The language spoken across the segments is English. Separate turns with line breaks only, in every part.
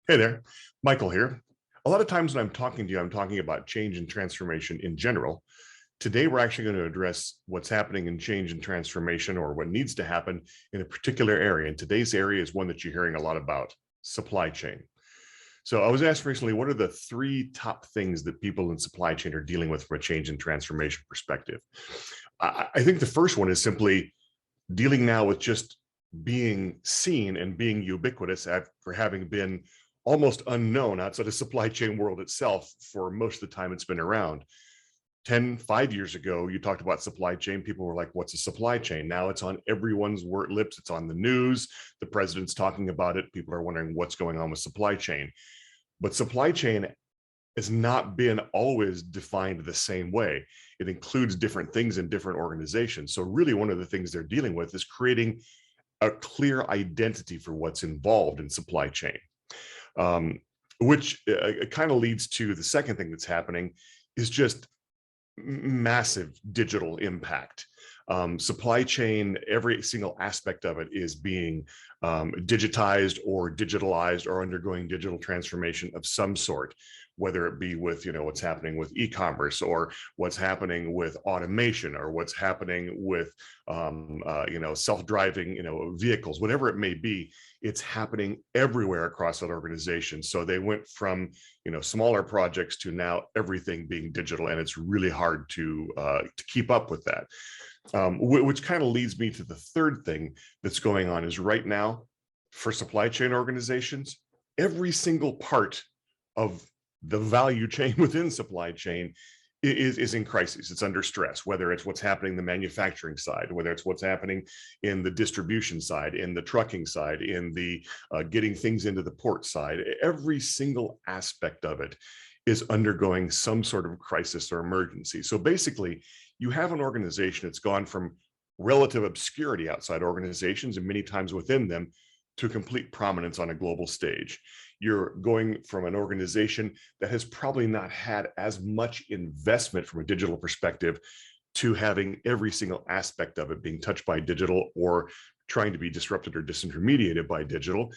Hey there, Michael here. A lot of times when I'm talking to you, I'm talking about change and transformation in general. Today, we're actually going to address what's happening in change and transformation or what needs to happen in a particular area. And today's area is one that you're hearing a lot about, supply chain. So I was asked recently, what are the three top things that people in supply chain are dealing with from a change and transformation perspective? I think the first one is simply dealing now with just being seen and being ubiquitous for having been almost unknown outside the supply chain world itself for most of the time it's been around. 5 years ago, you talked about supply chain. People were like, what's a supply chain? Now it's on everyone's lips. It's on the news. The president's talking about it. People are wondering what's going on with supply chain. But supply chain has not been always defined the same way. It includes different things in different organizations. So really one of the things they're dealing with is creating a clear identity for what's involved in supply chain, which kind of leads to the second thing that's happening is just massive digital impact. Supply chain, every single aspect of it is being digitized or digitalized or undergoing digital transformation of some sort, whether it be with what's happening with e-commerce or what's happening with automation or what's happening with self-driving vehicles, whatever it may be. It's happening everywhere across that organization. So they went from smaller projects to now everything being digital, and it's really hard to keep up with that. Which kind of leads me to the third thing that's going on is right now for supply chain organizations, every single part of the value chain within supply chain is in crisis. It's under stress, whether it's what's happening in the manufacturing side, whether it's what's happening in the distribution side, in the trucking side, in the getting things into the port side. Every single aspect of it is undergoing some sort of crisis or emergency. So basically, you have an organization that's gone from relative obscurity outside organizations and many times within them to complete prominence on a global stage. You're going from an organization that has probably not had as much investment from a digital perspective to having every single aspect of it being touched by digital or trying to be disrupted or disintermediated by digital.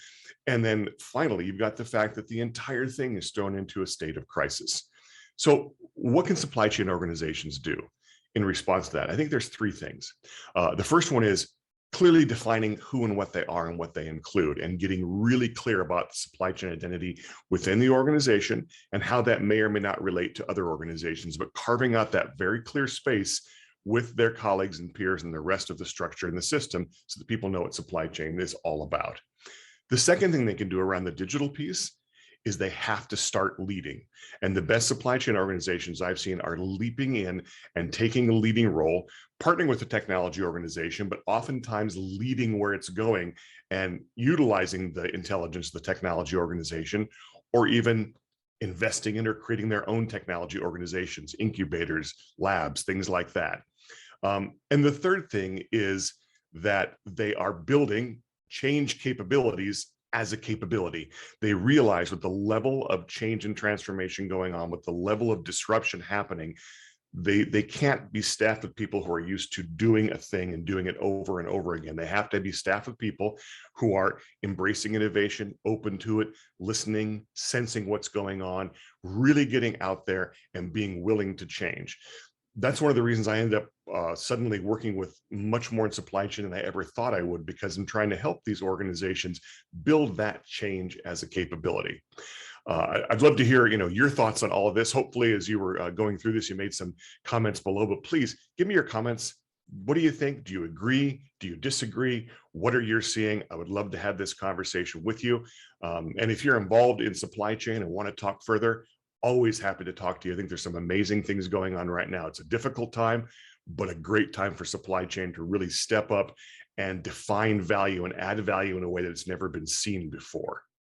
And then finally, you've got the fact that the entire thing is thrown into a state of crisis. So what can supply chain organizations do in response to that? I think there's three things. The first one is clearly defining who and what they are and what they include, and getting really clear about the supply chain identity within the organization and how that may or may not relate to other organizations, but carving out that very clear space with their colleagues and peers and the rest of the structure and the system so that people know what supply chain is all about. The second thing they can do around the digital piece is they have to start leading. And the best supply chain organizations I've seen are leaping in and taking a leading role, partnering with the technology organization, but oftentimes leading where it's going and utilizing the intelligence of the technology organization, or even investing in or creating their own technology organizations, incubators, labs, things like that. And the third thing is that they are building change capabilities as a capability. They realize with the level of change and transformation going on, with the level of disruption happening, they can't be staffed with people who are used to doing a thing and doing it over and over again. They have to be staffed with people who are embracing innovation, open to it, listening, sensing what's going on, really getting out there and being willing to change. That's one of the reasons I ended up suddenly working with much more in supply chain than I ever thought I would, because I'm trying to help these organizations build that change as a capability. I'd love to hear, your thoughts on all of this. Hopefully, as you were going through this, you made some comments below, but please give me your comments. What do you think? Do you agree? Do you disagree? What are you seeing? I would love to have this conversation with you. And if you're involved in supply chain and want to talk further, always happy to talk to you. I think there's some amazing things going on right now. It's a difficult time, but a great time for supply chain to really step up and define value and add value in a way that it's never been seen before.